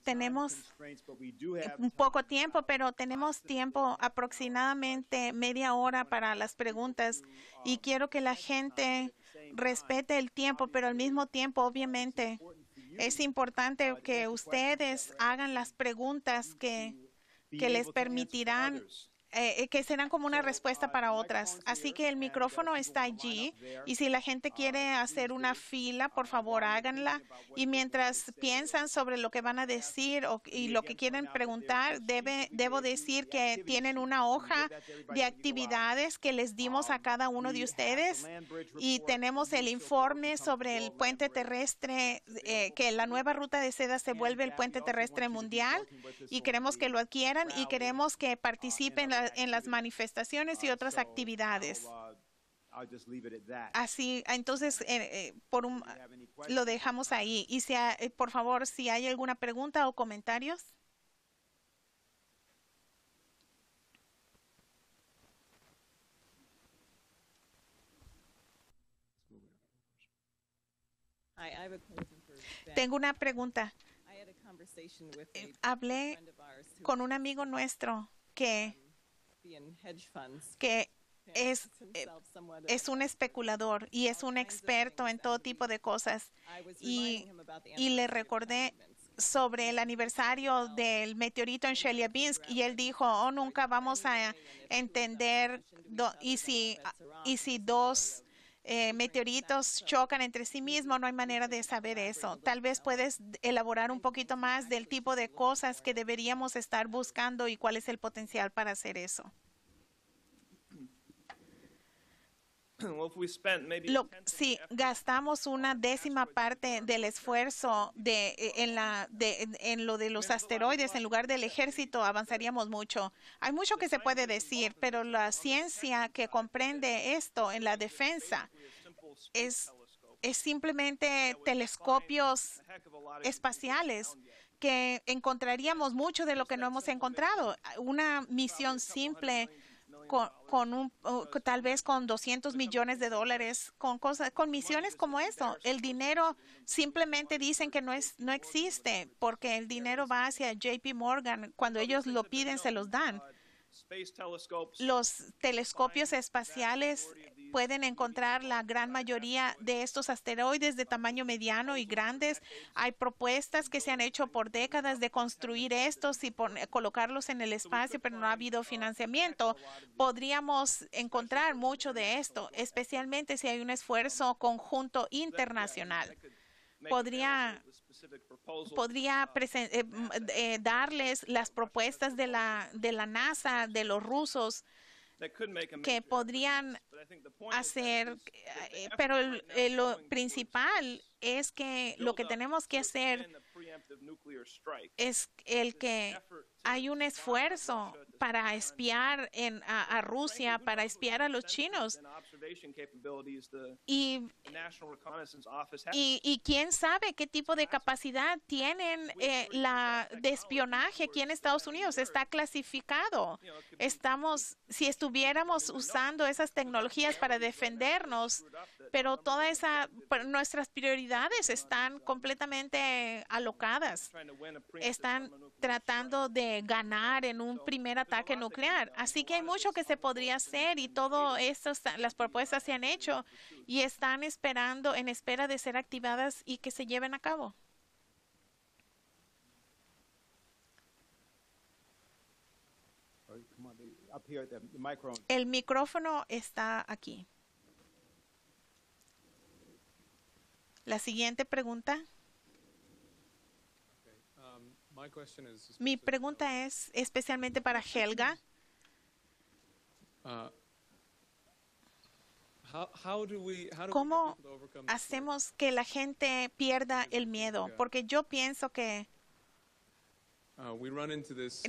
Tenemos un poco tiempo, pero tenemos tiempo aproximadamente media hora para las preguntas y quiero que la gente respete el tiempo, pero al mismo tiempo, obviamente, es importante que ustedes hagan las preguntas que les permitirán, que serán como una respuesta para otras. Así que el micrófono está allí y si la gente quiere hacer una fila, por favor háganla. Y mientras piensan sobre lo que van a decir y lo que quieren preguntar, debo decir que tienen una hoja de actividades que les dimos a cada uno de ustedes y tenemos el informe sobre el puente terrestre, que la nueva ruta de seda se vuelve el puente terrestre mundial y queremos que lo adquieran y queremos que participen en las manifestaciones y otras actividades. Así, entonces, lo dejamos ahí. Y por favor, si hay alguna pregunta o comentarios. Tengo una pregunta. Hablé con un amigo nuestro que es un especulador y es un experto en todo tipo de cosas. Y le recordé sobre el aniversario del meteorito en Chelyabinsk y él dijo, oh, nunca vamos a entender y si dos meteoritos chocan entre sí mismos, no hay manera de saber eso. Tal vez puedes elaborar un poquito más del tipo de cosas que deberíamos estar buscando y cuál es el potencial para hacer eso. Si gastamos una décima parte del esfuerzo en lo de los asteroides en lugar del ejército, avanzaríamos mucho. Hay mucho que se puede decir, pero la ciencia que comprende esto en la defensa es simplemente telescopios espaciales que encontraríamos mucho de lo que no hemos encontrado. Una misión simple tal vez con $200 millones, con misiones como eso. El dinero simplemente dicen que no existe porque el dinero va hacia JP Morgan. Cuando ellos lo piden, se los dan. Los telescopios espaciales pueden encontrar la gran mayoría de estos asteroides de tamaño mediano y grandes. Hay propuestas que se han hecho por décadas de construir estos y colocarlos en el espacio, pero no ha habido financiamiento. Podríamos encontrar mucho de esto, especialmente si hay un esfuerzo conjunto internacional. Podría darles las propuestas de la NASA, de los rusos, que podrían hacer, pero lo principal es que lo que tenemos que hacer es que hay un esfuerzo para espiar a Rusia, para espiar a los chinos. Y quién sabe qué tipo de capacidad tienen de espionaje aquí en Estados Unidos. Está clasificado. Si estuviéramos usando esas tecnologías para defendernos, pero nuestras prioridades están completamente alocadas. Están tratando de ganar en un primer ataque nuclear. Así que hay mucho que se podría hacer y todo esto, las propuestas se han hecho y están en espera de ser activadas y que se lleven a cabo. El micrófono está aquí. La siguiente pregunta. Mi pregunta es especialmente para Helga. ¿Cómo hacemos que la gente pierda el miedo? Porque yo pienso que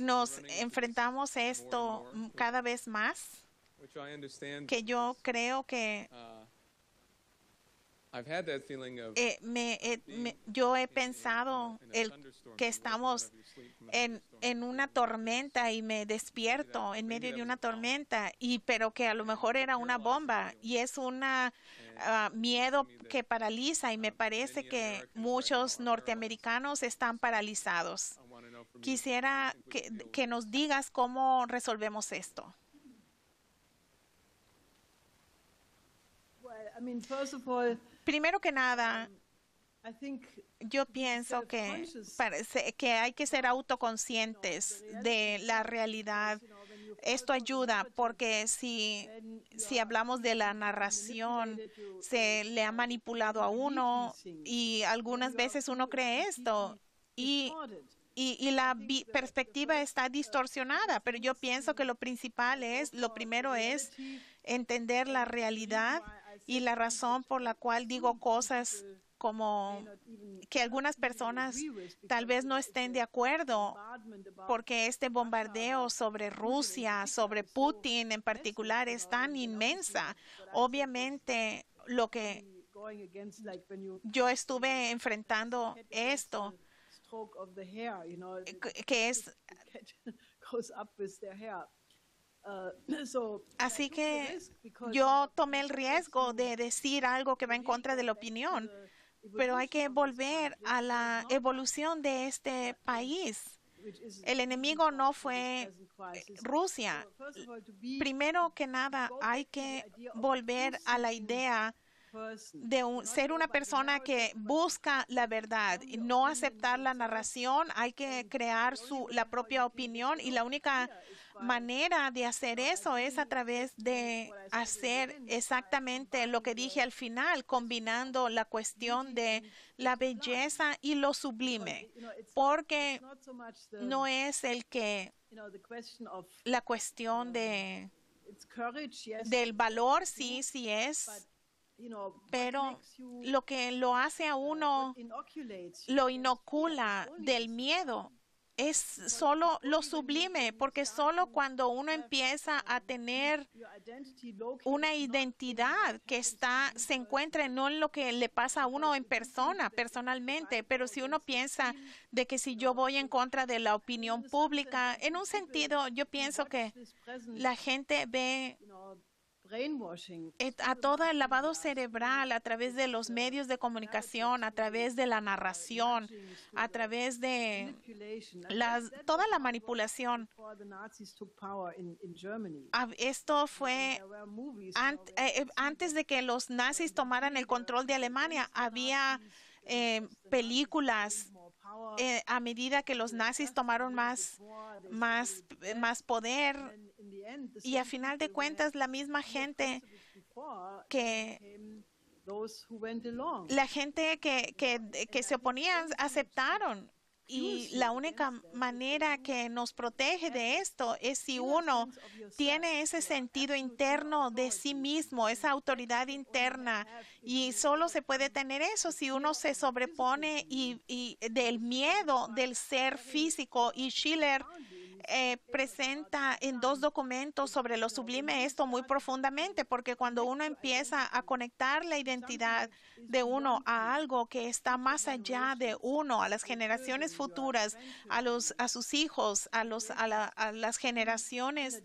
nos enfrentamos a esto cada vez más, que yo creo que yo he pensado que estamos en una tormenta y me despierto en medio de una tormenta, pero que a lo mejor era una bomba y es una miedo que paraliza y me parece que muchos norteamericanos están paralizados. Quisiera que nos digas cómo resolvemos esto. Primero que nada, yo pienso que hay que ser autoconscientes de la realidad. Esto ayuda porque si hablamos de la narración, se le ha manipulado a uno y algunas veces uno cree esto y la perspectiva está distorsionada, pero yo pienso que lo primero es entender la realidad y la razón por la cual digo cosas como que algunas personas tal vez no estén de acuerdo porque este bombardeo sobre Rusia, sobre Putin en particular, es tan inmensa. Obviamente, lo que yo estuve enfrentando esto, que es... Así que yo tomé el riesgo de decir algo que va en contra de la opinión, pero hay que volver a la evolución de este país. El enemigo no fue Rusia. Primero que nada, hay que volver a la idea de ser una persona que busca la verdad y no aceptar la narración. Hay que crear la propia opinión y la única manera de hacer eso es a través de hacer exactamente lo que dije al final, combinando la cuestión de la belleza y lo sublime, porque no es la cuestión del valor, sí es, pero lo que lo hace a uno, lo inocula del miedo, es solo lo sublime, porque solo cuando uno empieza a tener una identidad que se encuentra no en lo que le pasa a uno en personalmente, pero si uno piensa de que si yo voy en contra de la opinión pública, en un sentido, yo pienso que la gente ve a todo el lavado cerebral a través de los medios de comunicación, a través de la narración, a través de toda la manipulación. Esto fue antes de que los nazis tomaran el control de Alemania. Había películas a medida que los nazis tomaron más poder, y a final de cuentas la misma gente que se oponían aceptaron. Y la única manera que nos protege de esto es si uno tiene ese sentido interno de sí mismo, esa autoridad interna. Y solo se puede tener eso si uno se sobrepone y del miedo del ser físico. Y Schiller presenta en 2 documentos sobre lo sublime esto muy profundamente, porque cuando uno empieza a conectar la identidad de uno a algo que está más allá de uno, a las generaciones futuras, a sus hijos, a las generaciones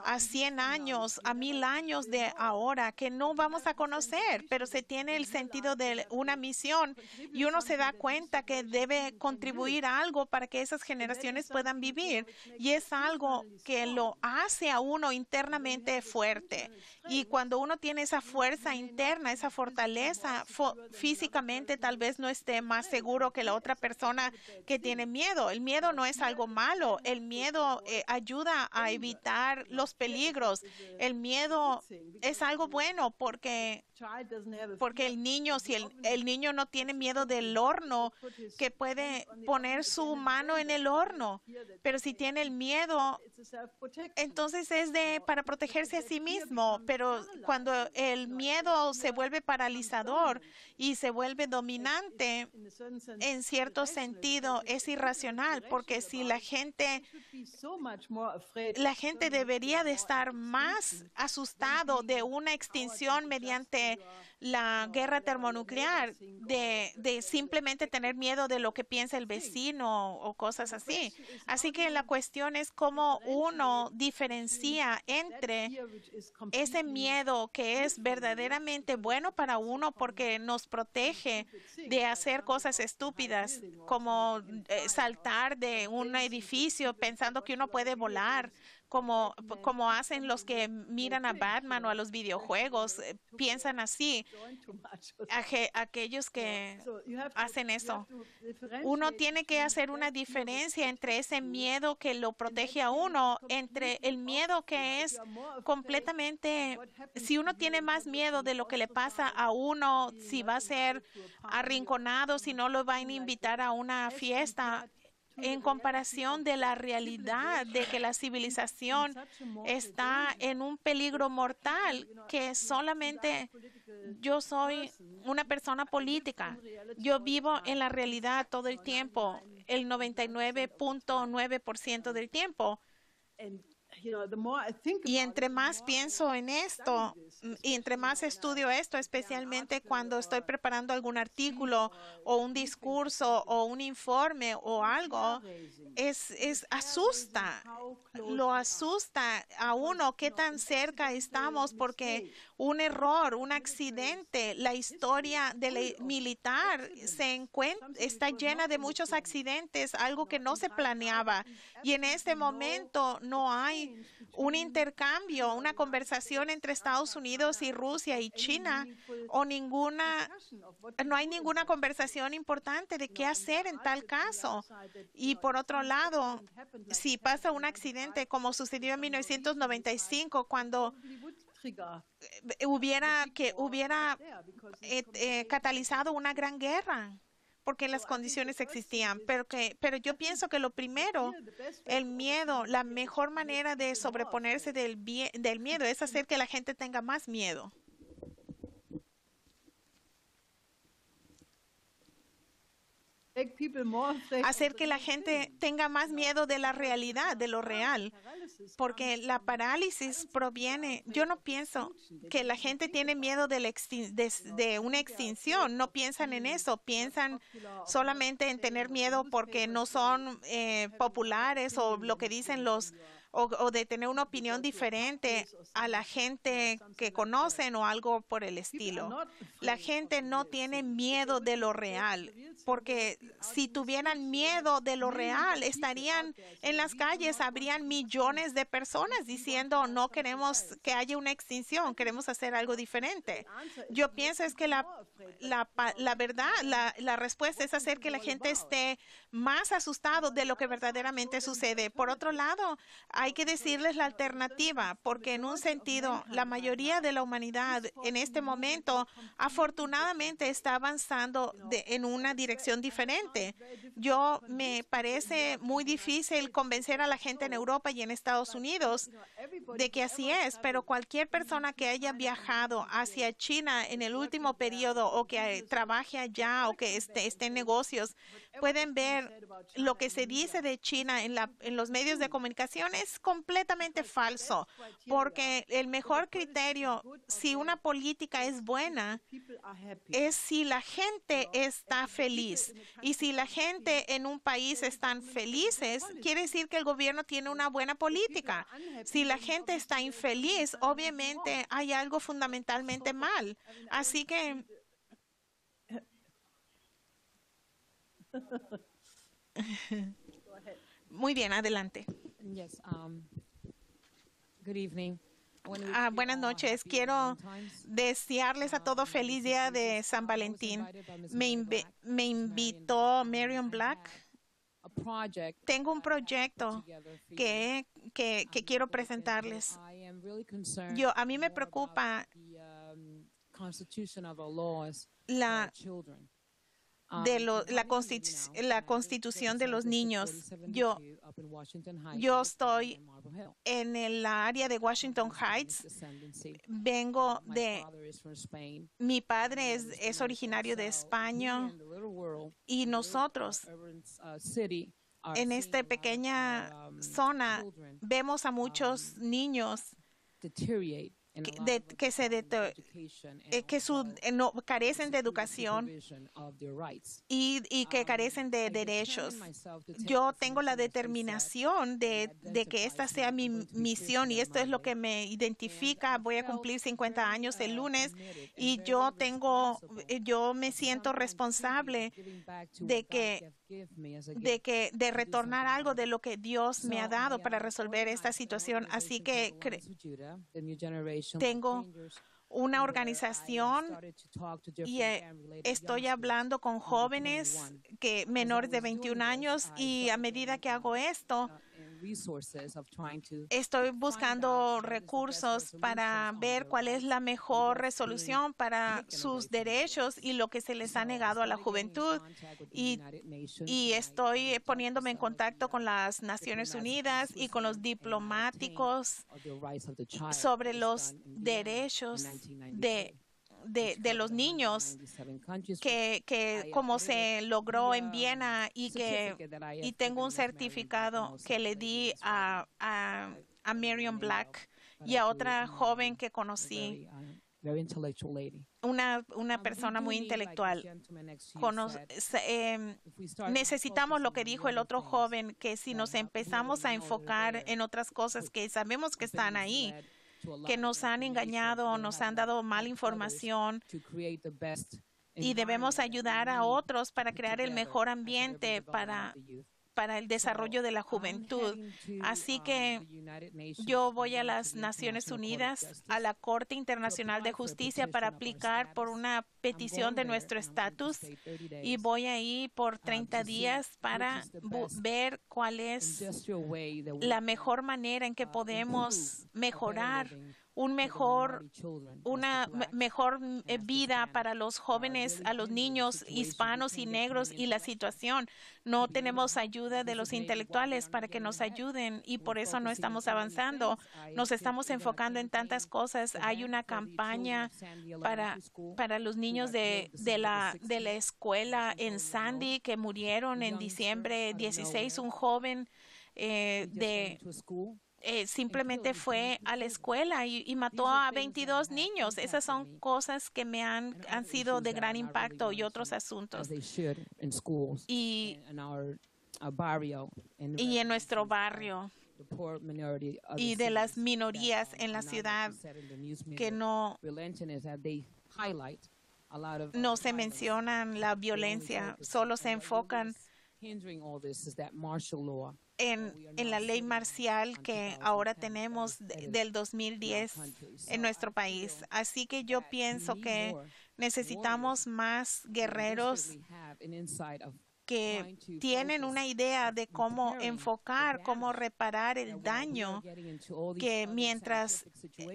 a 100 años, a 1000 años de ahora, que no vamos a conocer, pero se tiene el sentido de una misión y uno se da cuenta que debe contribuir a algo para que esas generaciones puedan vivir. Y es algo que lo hace a uno internamente fuerte. Y cuando uno tiene esa fuerza interna, esa fortaleza, físicamente tal vez no esté más seguro que la otra persona que tiene miedo. El miedo no es algo malo. El miedo ayuda a evitar los peligros. El miedo es algo bueno porque el niño, si el niño no tiene miedo del horno, que puede poner su mano en el horno, pero si tiene el miedo, entonces es para protegerse a sí mismo. Pero cuando el miedo se vuelve paralizador y se vuelve dominante, en cierto sentido es irracional, porque si la gente debería de estar más asustado de una extinción mediante la guerra termonuclear, de simplemente tener miedo de lo que piensa el vecino o cosas así. Así que la cuestión es cómo uno diferencia entre ese miedo que es verdaderamente bueno para uno porque nos protege de hacer cosas estúpidas, como saltar de un edificio pensando que uno puede volar, como hacen los que miran a Batman o a los videojuegos, piensan así, aquellos que hacen eso. Uno tiene que hacer una diferencia entre ese miedo que lo protege a uno, entre el miedo que es completamente, si uno tiene más miedo de lo que le pasa a uno, si va a ser arrinconado, si no lo van a invitar a una fiesta, en comparación de la realidad de que la civilización está en un peligro mortal, que solamente yo soy una persona política. Yo vivo en la realidad todo el tiempo, el 99.9% del tiempo. Y entre más pienso en esto y entre más estudio esto, especialmente cuando estoy preparando algún artículo o un discurso o un informe o algo, asusta, lo asusta a uno qué tan cerca estamos porque un error, un accidente, la historia militar está llena de muchos accidentes, algo que no se planeaba. Y en este momento no hay un intercambio, una conversación entre Estados Unidos y Rusia y China, o no hay ninguna conversación importante de qué hacer en tal caso. Y por otro lado, si pasa un accidente como sucedió en 1995, cuando hubiera catalizado una gran guerra, porque las condiciones existían, pero yo pienso que lo primero, el miedo, la mejor manera de sobreponerse del miedo es hacer que la gente tenga más miedo. Hacer que la gente tenga más miedo de la realidad, de lo real, porque la parálisis proviene, yo no pienso que la gente tiene miedo de una extinción, no piensan en eso, piensan solamente en tener miedo porque no son populares o lo que dicen o de tener una opinión diferente a la gente que conocen o algo por el estilo. La gente no tiene miedo de lo real, porque si tuvieran miedo de lo real, estarían en las calles, habrían millones de personas diciendo no queremos que haya una extinción, queremos hacer algo diferente. Yo pienso es que la verdad, la respuesta es hacer que la gente esté más asustado de lo que verdaderamente sucede. Por otro lado, hay que decirles la alternativa, porque en un sentido, la mayoría de la humanidad en este momento, afortunadamente, está avanzando en una dirección diferente. Me parece muy difícil convencer a la gente en Europa y en Estados Unidos de que así es, pero cualquier persona que haya viajado hacia China en el último periodo o que trabaje allá o que esté en negocios, pueden ver lo que se dice de China en los medios de comunicación es completamente falso, porque el mejor criterio, si una política es buena, es si la gente está feliz. Y si la gente en un país están felices, quiere decir que el gobierno tiene una buena política. Si la gente está infeliz, obviamente hay algo fundamentalmente mal. Así que muy bien, adelante. Yes, good evening. Buenas noches. Quiero desearles a todos feliz día de San Valentín. Me invitó Marion Black. Tengo un proyecto que quiero presentarles. A mí me preocupa la constitución de los niños. Yo estoy en el área de Washington Heights. Mi padre es originario de España y nosotros en esta pequeña zona vemos a muchos niños no carecen de educación y que carecen de derechos. Yo tengo la determinación de que esta sea mi misión y esto es lo que me identifica. Voy a cumplir 50 años el lunes y yo me siento responsable de retornar algo de lo que Dios me ha dado para resolver esta situación. Así que tengo una organización y estoy hablando con jóvenes menores de 21 años y a medida que hago esto, estoy buscando recursos para ver cuál es la mejor resolución para sus derechos y lo que se les ha negado a la juventud. Y estoy poniéndome en contacto con las Naciones Unidas y con los diplomáticos sobre los derechos de los niños, que como se logró en Viena y tengo un certificado que le di a Miriam Black y a otra joven que conocí, una persona muy intelectual. Necesitamos lo que dijo el otro joven, que si nos empezamos a enfocar en otras cosas que sabemos que están ahí, que nos han engañado, nos han dado mala información y debemos ayudar a otros para crear el mejor ambiente para el desarrollo de la juventud. Así que yo voy a las Naciones Unidas, a la Corte Internacional de Justicia para aplicar por una petición de nuestro estatus y voy ahí por 30 días para ver cuál es la mejor manera en que podemos mejorar una mejor vida para los jóvenes, a los niños hispanos y negros y la situación. No tenemos ayuda de los intelectuales para que nos ayuden y por eso no estamos avanzando. Nos estamos enfocando en tantas cosas. Hay una campaña para los niños de la escuela en Sandy que murieron en diciembre 16. Un joven simplemente fue a la escuela y mató a 22 niños. Esas son cosas que me han sido de gran impacto y otros asuntos. Y en nuestro barrio y de las minorías en la ciudad que no se mencionan la violencia, solo se enfocan en la ley marcial que ahora tenemos del 2010 en nuestro país. Así que yo pienso que necesitamos más guerreros que tienen una idea de cómo enfocar, cómo reparar el daño que mientras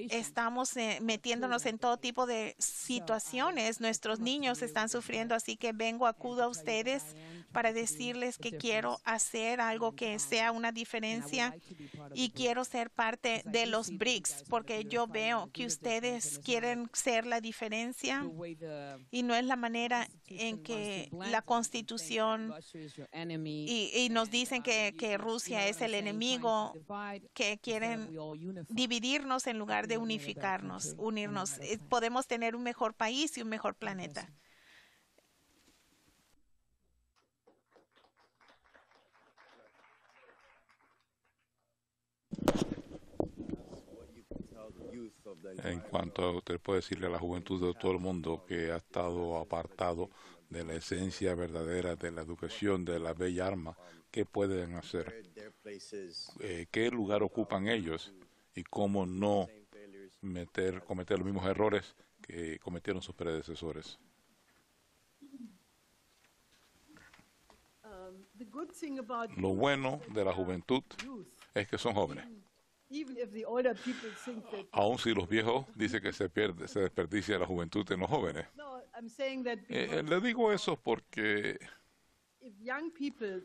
estamos metiéndonos en todo tipo de situaciones, nuestros niños están sufriendo. Así que acudo a ustedes para decirles que quiero hacer algo que sea una diferencia y quiero ser parte de los BRICS, porque yo veo que ustedes quieren ser la diferencia y no es la manera en que la Constitución y nos dicen que Rusia es el enemigo, que quieren dividirnos en lugar de unificarnos, unirnos. Podemos tener un mejor país y un mejor planeta. En cuanto a usted puede decirle a la juventud de todo el mundo que ha estado apartado de la esencia verdadera de la educación, de la bella arma, ¿qué pueden hacer? ¿Qué lugar ocupan ellos? Y cómo no cometer los mismos errores que cometieron sus predecesores. Lo bueno de la juventud es que son jóvenes. Aun si los viejos dicen que se desperdicia la juventud en los jóvenes. Le digo eso porque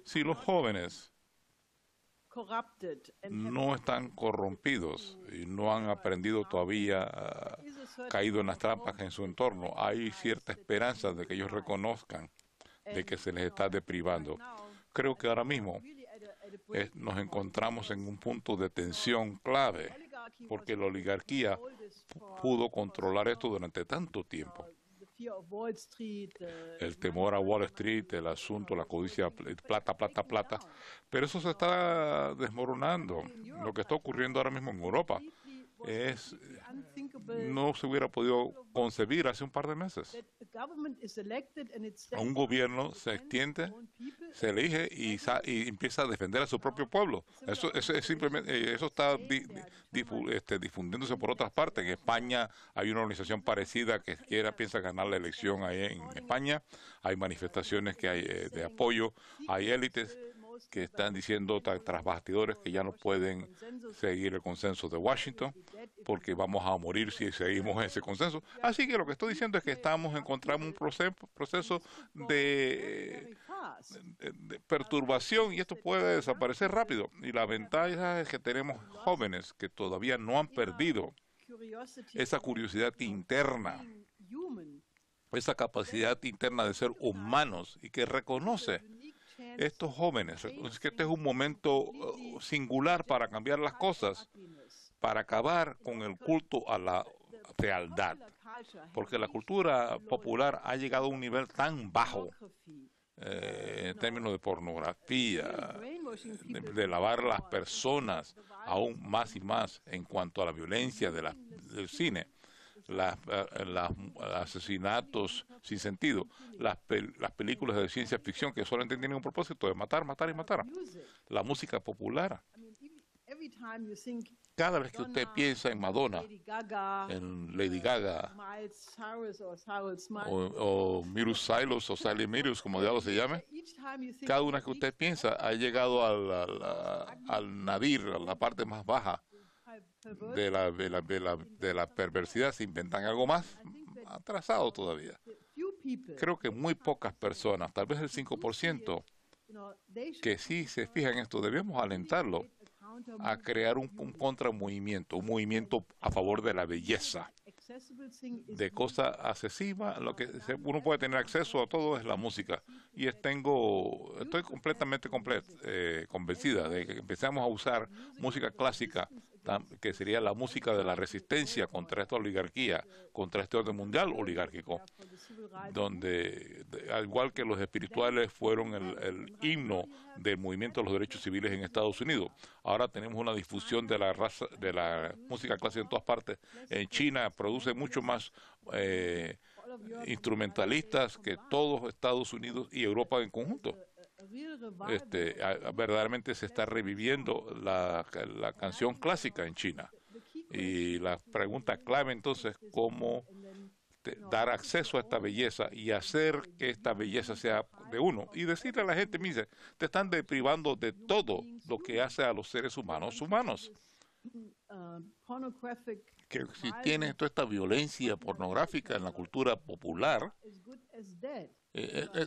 si los jóvenes no están corrompidos y no han aprendido todavía, caído en las trampas en su entorno, hay cierta esperanza de que ellos reconozcan de que se les está deprivando. Creo que ahora mismo nos encontramos en un punto de tensión clave porque la oligarquía pudo controlar esto durante tanto tiempo. El temor a Wall Street, el asunto, la codicia, plata, plata, plata. Pero eso se está desmoronando. Lo que está ocurriendo ahora mismo en Europa no se hubiera podido concebir hace un par de meses. Un gobierno se extiende, se elige y empieza a defender a su propio pueblo. Eso es simplemente, eso está difundiéndose por otras partes. En España hay una organización parecida que piensa ganar la elección ahí en España. Hay manifestaciones que hay de apoyo, hay élites que están diciendo tras bastidores que ya no pueden seguir el consenso de Washington porque vamos a morir si seguimos ese consenso. Así que lo que estoy diciendo es que encontramos un proceso de perturbación y esto puede desaparecer rápido. Y la ventaja es que tenemos jóvenes que todavía no han perdido esa curiosidad interna, esa capacidad interna de ser humanos y que reconoce estos jóvenes, es que este es un momento singular para cambiar las cosas, para acabar con el culto a la fealdad, porque la cultura popular ha llegado a un nivel tan bajo en términos de pornografía, de lavar a las personas aún más y más en cuanto a la violencia del cine. Los asesinatos sin sentido, las películas de ciencia ficción que solamente tienen un propósito de matar, matar y matar. La música popular. Cada vez que usted piensa en Madonna, en Lady Gaga, o Miley Cyrus o Sally Cyrus, como diablo se llame, cada una que usted piensa ha llegado al nadir, a la parte más baja de la perversidad. Se inventan algo más atrasado todavía. Creo que muy pocas personas, tal vez el 5%, que sí se fijan en esto, debemos alentarlo a crear un contramovimiento, un movimiento a favor de la belleza, de cosa accesible. Lo que uno puede tener acceso a todo es la música. Y estoy completamente convencida de que empecemos a usar música clásica, que sería la música de la resistencia contra esta oligarquía, contra este orden mundial oligárquico, donde, al igual que los espirituales fueron el himno del movimiento de los derechos civiles en Estados Unidos, ahora tenemos una difusión de la música clásica en todas partes. En China produce mucho más instrumentalistas que todos Estados Unidos y Europa en conjunto. Verdaderamente se está reviviendo la canción clásica en China. Y la pregunta clave entonces, ¿cómo dar acceso a esta belleza y hacer que esta belleza sea de uno? Y decirle a la gente, mire, te están deprivando de todo lo que hace a los seres humanos. Que si tienes toda esta violencia pornográfica en la cultura popular,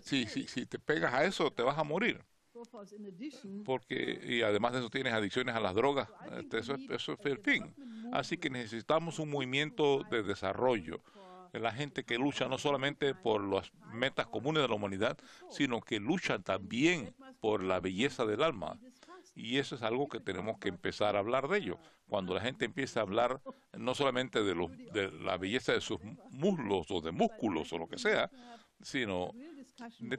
si te pegas a eso, te vas a morir. Y además de eso tienes adicciones a las drogas. Eso es el fin. Así que necesitamos un movimiento de desarrollo. La gente que lucha no solamente por las metas comunes de la humanidad, sino que luchan también por la belleza del alma. Y eso es algo que tenemos que empezar a hablar de ello. Cuando la gente empieza a hablar no solamente de la belleza de sus muslos o de músculos o lo que sea, sino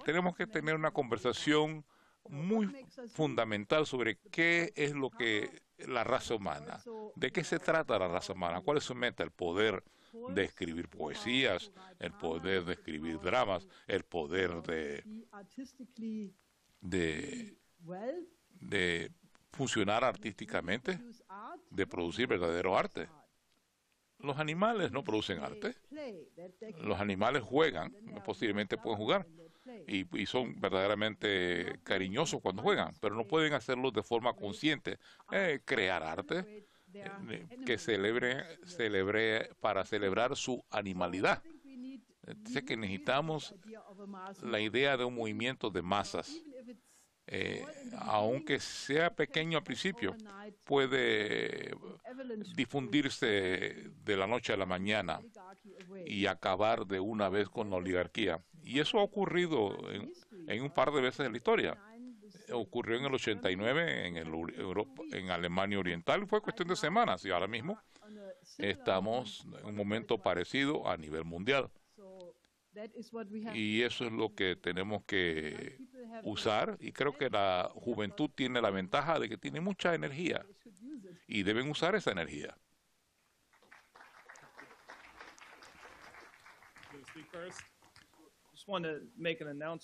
tenemos que tener una conversación muy fundamental sobre qué es lo que la raza humana, de qué se trata la raza humana, cuál es su meta, el poder de escribir poesías, el poder de escribir dramas, el poder de funcionar artísticamente, de producir verdadero arte. Los animales no producen arte. Los animales juegan, posiblemente pueden jugar, y son verdaderamente cariñosos cuando juegan, pero no pueden hacerlo de forma consciente. Crear arte que celebre para celebrar su animalidad. Sé que necesitamos la idea de un movimiento de masas. Aunque sea pequeño al principio, puede difundirse de la noche a la mañana y acabar de una vez con la oligarquía. Y eso ha ocurrido en un par de veces en la historia. ocurrió en el 89 en Alemania Oriental. Fue cuestión de semanas y ahora mismo estamos en un momento parecido a nivel mundial. Y eso es lo que tenemos que usar, y creo que la juventud tiene la ventaja de que tiene mucha energía y deben usar esa energía.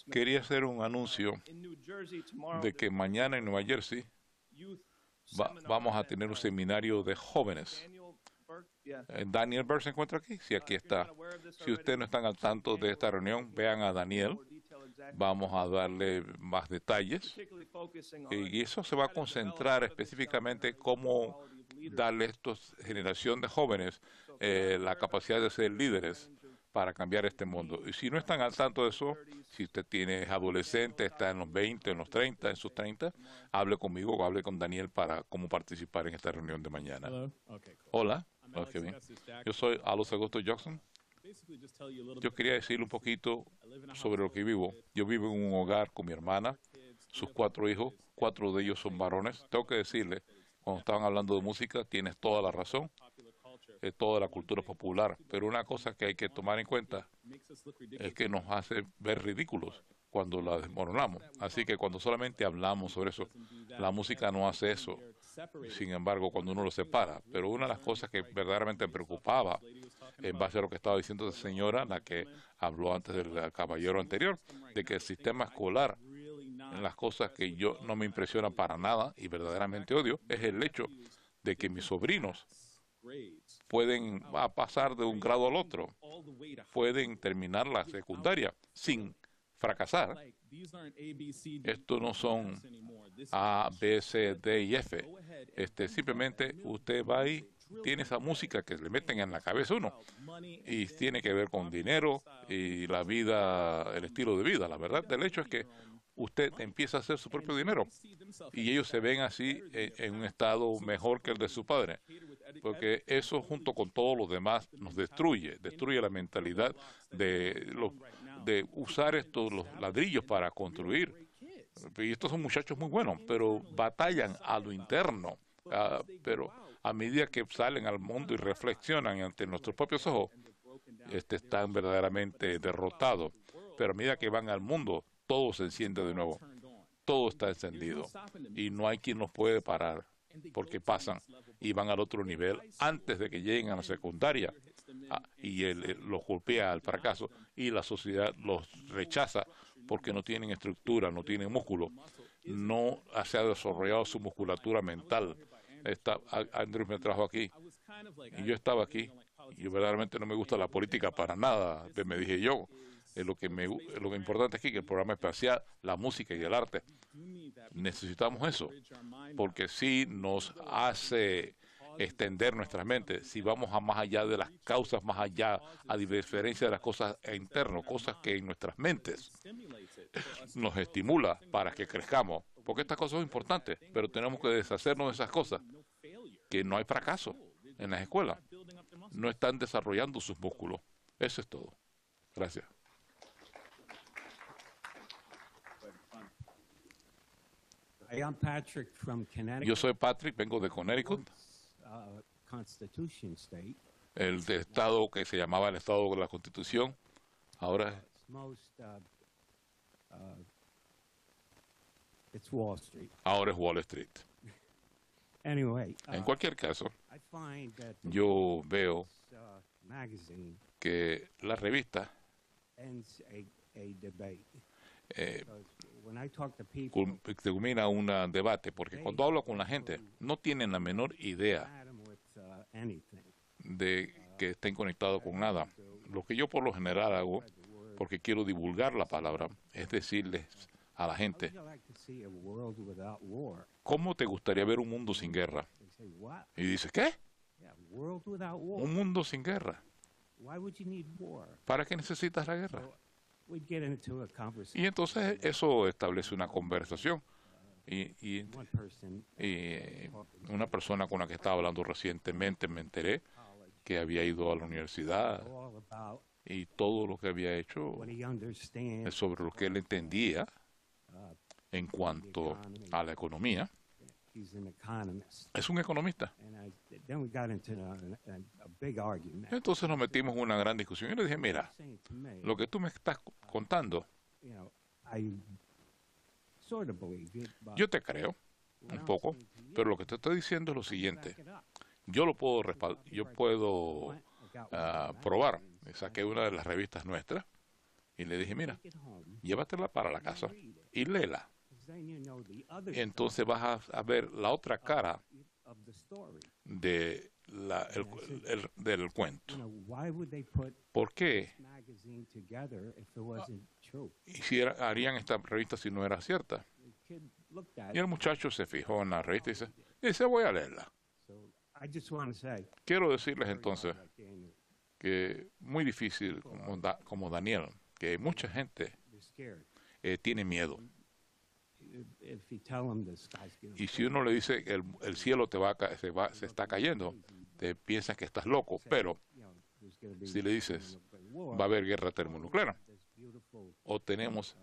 Quería hacer un anuncio de que mañana en Nueva Jersey vamos a tener un seminario de jóvenes. Daniel Burke se encuentra aquí. Sí, aquí está. Si ustedes no están al tanto de esta reunión, vean a Daniel. Vamos a darle más detalles. Y eso se va a concentrar específicamente cómo darle a esta generación de jóvenes la capacidad de ser líderes para cambiar este mundo. Y si no están al tanto de eso, si usted tiene adolescente, está en los 20, en los 30, en sus 30, hable conmigo o hable con Daniel para cómo participar en esta reunión de mañana. Hola. Okay, bien. Yo soy Alex Augusto Jackson. Yo quería decirle un poquito sobre lo que vivo. Yo vivo en un hogar con mi hermana, sus 4 hijos, 4 de ellos son varones. Tengo que decirle, cuando estaban hablando de música, tienes toda la razón, es toda la cultura popular, pero una cosa que hay que tomar en cuenta es que nos hace ver ridículos cuando la desmoronamos. Así que cuando solamente hablamos sobre eso, la música no hace eso. Sin embargo, cuando uno lo separa. Pero una de las cosas que verdaderamente me preocupaba, en base a lo que estaba diciendo esa señora, la que habló antes del caballero anterior, de que el sistema escolar, en las cosas que yo no me impresionan para nada y verdaderamente odio, es el hecho de que mis sobrinos pueden pasar de un grado al otro, pueden terminar la secundaria sin fracasar. Esto no son A, B, C, D y F. Simplemente usted va y tiene esa música que le meten en la cabeza a uno y tiene que ver con dinero y la vida, el estilo de vida. La verdad del hecho es que usted empieza a hacer su propio dinero y ellos se ven así en un estado mejor que el de su padre, porque eso junto con todo lo demás nos destruye la mentalidad de usar los ladrillos para construir. Y estos son muchachos muy buenos, pero batallan a lo interno. Pero a medida que salen al mundo y reflexionan ante nuestros propios ojos, están verdaderamente derrotados. Pero a medida que van al mundo, todo se enciende de nuevo. Todo está encendido. Y no hay quien los puede parar, porque pasan y van al otro nivel antes de que lleguen a la secundaria. Y los golpea al fracaso y la sociedad los rechaza porque no tienen estructura, no tienen músculo, no se ha desarrollado su musculatura mental. Andrew me trajo aquí y yo estaba aquí y verdaderamente no me gusta la política para nada. Me dije yo, lo que importante aquí, que el programa espacial, la música y el arte, necesitamos eso, porque sí nos hace extender nuestras mentes, si vamos a más allá de las causas, más allá, a diferencia de las cosas internas, cosas que en nuestras mentes nos estimula para que crezcamos, porque estas cosas son importantes, pero tenemos que deshacernos de esas cosas, que no hay fracaso en las escuelas, no están desarrollando sus músculos. Eso es todo. Gracias. Yo soy Patrick, vengo de Connecticut, el estado que se llamaba el estado de la Constitución, ahora es Wall Street. En cualquier caso, yo veo que la revista culmina un debate, porque cuando hablo con la gente no tienen la menor idea de que estén conectados con nada. Lo que yo por lo general hago, porque quiero divulgar la palabra, es decirles a la gente, ¿cómo te gustaría ver un mundo sin guerra? Y dice, ¿qué? Un mundo sin guerra. ¿Para qué necesitas la guerra? Y entonces eso establece una conversación. Y una persona con la que estaba hablando recientemente me enteré que había ido a la universidad y todo lo que había hecho es sobre lo que él entendía en cuanto a la economía. Es un economista. Entonces nos metimos en una gran discusión. Y le dije, mira, lo que tú me estás contando, yo te creo un poco, pero lo que te estoy diciendo es lo siguiente. Yo lo puedo probar. Saqué una de las revistas nuestras y le dije, mira, llévatela para la casa y léela. Entonces vas a ver la otra cara de del cuento. ¿Por qué harían esta revista si no era cierta? Y el muchacho se fijó en la revista y dice, voy a leerla. Quiero decirles entonces que muy difícil como Daniel, que mucha gente tiene miedo. Y si uno le dice que el cielo se está cayendo, te piensas que estás loco. Pero si le dices, va a haber guerra termonuclear, o tenemos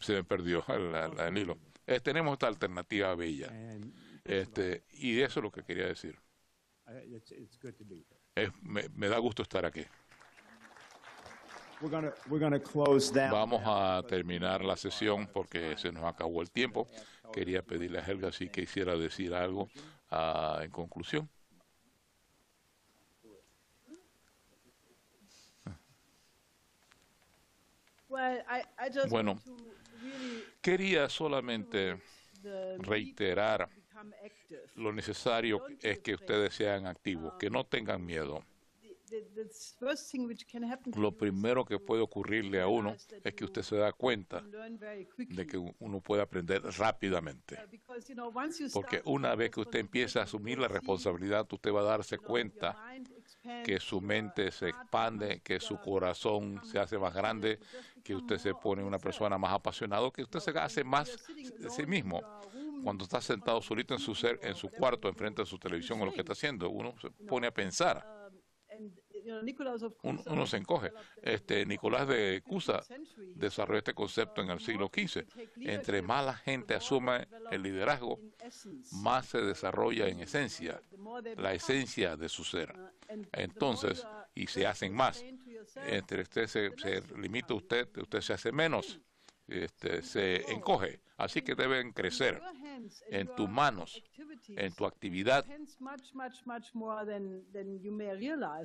se me perdió el hilo. Tenemos esta alternativa bella. Y eso es lo que quería decir. Me da gusto estar aquí. Vamos a terminar la sesión porque se nos acabó el tiempo. Quería pedirle a Helga si quisiera decir algo en conclusión. Bueno, quería solamente reiterar lo necesario es que ustedes sean activos, que no tengan miedo. Lo primero que puede ocurrirle a uno es que usted se da cuenta de que uno puede aprender rápidamente. Porque una vez que usted empieza a asumir la responsabilidad, usted va a darse cuenta que su mente se expande, que su corazón se hace más grande, que usted se pone una persona más apasionada, que usted se hace más de sí mismo. Cuando está sentado solito en su cuarto, enfrente de su televisión o lo que está haciendo, uno se pone a pensar. Uno se encoge. Nicolás de Cusa desarrolló este concepto en el siglo XV. Entre más la gente asume el liderazgo, más se desarrolla en esencia, la esencia de su ser. Entonces, y se hacen más. Entre usted se limita usted se hace menos. Se encoge. Así que deben crecer en tus manos, en tu actividad.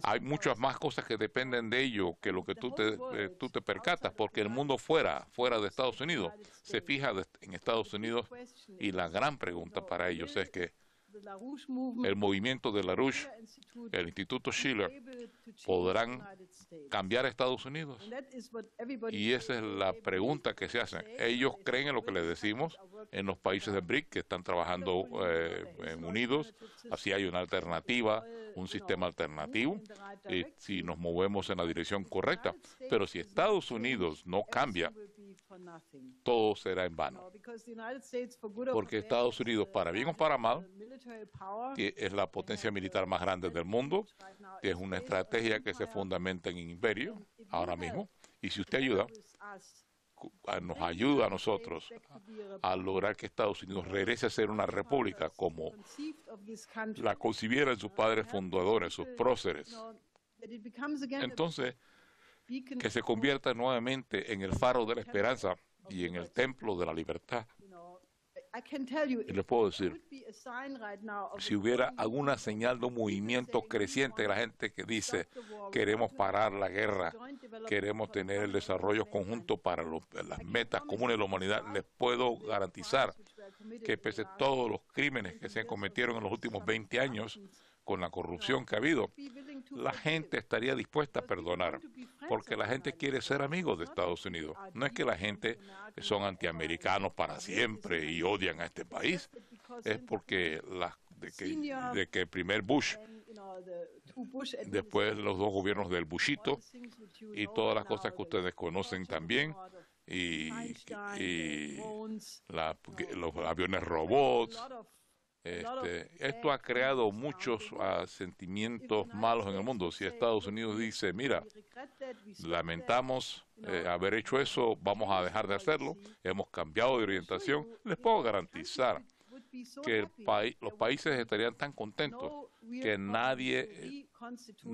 Hay muchas más cosas que dependen de ello que lo que tú te percatas, porque el mundo fuera de Estados Unidos se fija en Estados Unidos, y la gran pregunta para ellos es que el movimiento de LaRouche, el Instituto Schiller, podrán cambiar a Estados Unidos. Y esa es la pregunta que se hacen. Ellos creen en lo que les decimos en los países de BRIC que están trabajando unidos. Así hay una alternativa, un sistema alternativo, si nos movemos en la dirección correcta. Pero si Estados Unidos no cambia, todo será en vano. Porque Estados Unidos, para bien o para mal, que es la potencia militar más grande del mundo, que es una estrategia que se fundamenta en imperio ahora mismo. Y si usted nos ayuda a nosotros a lograr que Estados Unidos regrese a ser una república como la concibieron sus padres fundadores, sus próceres, entonces que se convierta nuevamente en el faro de la esperanza y en el templo de la libertad. Y les puedo decir, si hubiera alguna señal de un movimiento creciente de la gente que dice, queremos parar la guerra, queremos tener el desarrollo conjunto para las metas comunes de la humanidad, les puedo garantizar que pese a todos los crímenes que se cometieron en los últimos 20 años, con la corrupción que ha habido, la gente estaría dispuesta a perdonar, porque la gente quiere ser amigos de Estados Unidos. No es que la gente son antiamericanos para siempre y odian a este país, es porque de que el primer Bush, después los dos gobiernos del Bushito y todas las cosas que ustedes conocen también, y los aviones robots, Esto ha creado muchos sentimientos malos en el mundo. Si Estados Unidos dice, mira, lamentamos haber hecho eso, vamos a dejar de hacerlo, hemos cambiado de orientación, les puedo garantizar que los países estarían tan contentos que no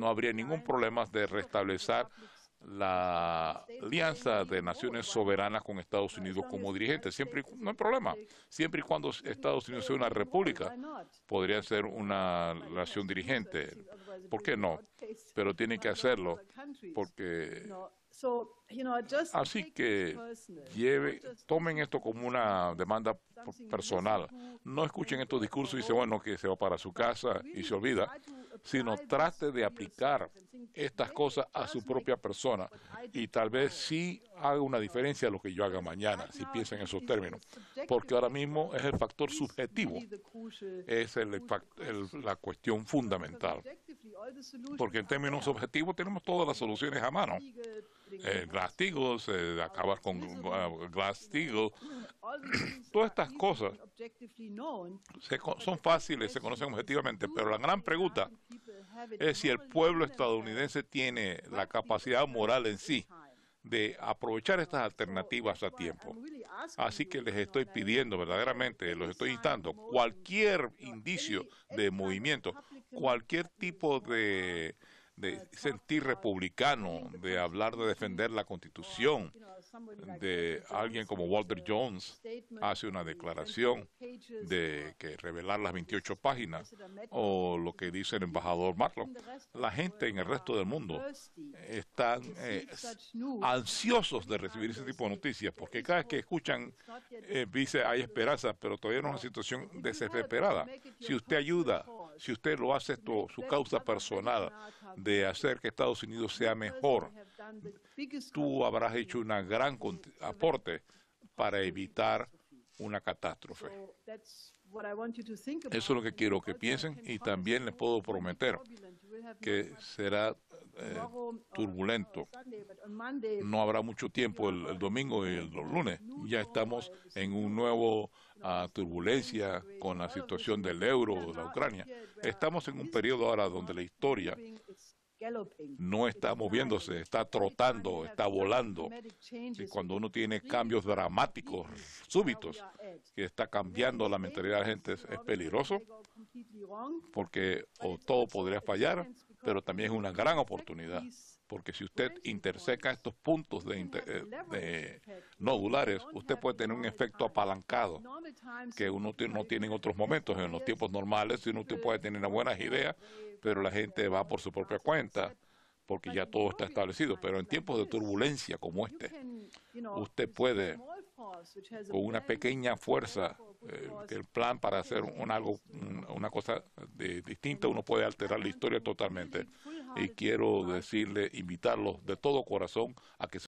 habría ningún problema de restablecer la alianza de naciones soberanas con Estados Unidos como dirigente. No hay problema. Siempre y cuando Estados Unidos sea una república, podría ser una nación dirigente. ¿Por qué no? Pero tienen que hacerlo porque... Así que tomen esto como una demanda personal. No escuchen estos discursos y dicen, bueno, que se va para su casa y se olvida, sino trate de aplicar estas cosas a su propia persona y tal vez sí haga una diferencia a lo que yo haga mañana, si piensa en esos términos. Porque ahora mismo es el factor subjetivo, es la cuestión fundamental. Porque en términos objetivos tenemos todas las soluciones a mano. Glass-Steagall, acabar con Glass-Steagall, todas estas cosas son fáciles, se conocen objetivamente, pero la gran pregunta es si el pueblo estadounidense tiene la capacidad moral en sí de aprovechar estas alternativas a tiempo. Así que les estoy pidiendo verdaderamente, los estoy instando, cualquier indicio de movimiento, cualquier tipo de sentir republicano, de hablar de defender la Constitución, de alguien como Walter Jones hace una declaración de que revelar las 28 páginas, o lo que dice el embajador Marlow. La gente en el resto del mundo están ansiosos de recibir ese tipo de noticias, porque cada vez que escuchan, dice hay esperanza, pero todavía no es una situación desesperada. Si usted ayuda, si usted lo hace su causa personal de hacer que Estados Unidos sea mejor, tú habrás hecho un gran aporte para evitar una catástrofe. Eso es lo que quiero que piensen, y también les puedo prometer que será turbulento. No habrá mucho tiempo el domingo y el lunes. Ya estamos en un nuevo turbulencia con la situación del euro, de la Ucrania. Estamos en un periodo ahora donde la historia no está moviéndose, está trotando, está volando. Y cuando uno tiene cambios dramáticos, súbitos, que está cambiando la mentalidad de la gente, es peligroso, porque todo podría fallar, pero también es una gran oportunidad. Porque si usted interseca estos puntos nodulares, usted puede tener un efecto apalancado que uno no tiene en otros momentos. En los tiempos normales, uno puede tener buenas ideas, pero la gente va por su propia cuenta, porque ya todo está establecido. Pero en tiempos de turbulencia como este, usted puede, con una pequeña fuerza, el plan para hacer una cosa distinta, uno puede alterar la historia totalmente. Y quiero invitarlos de todo corazón a que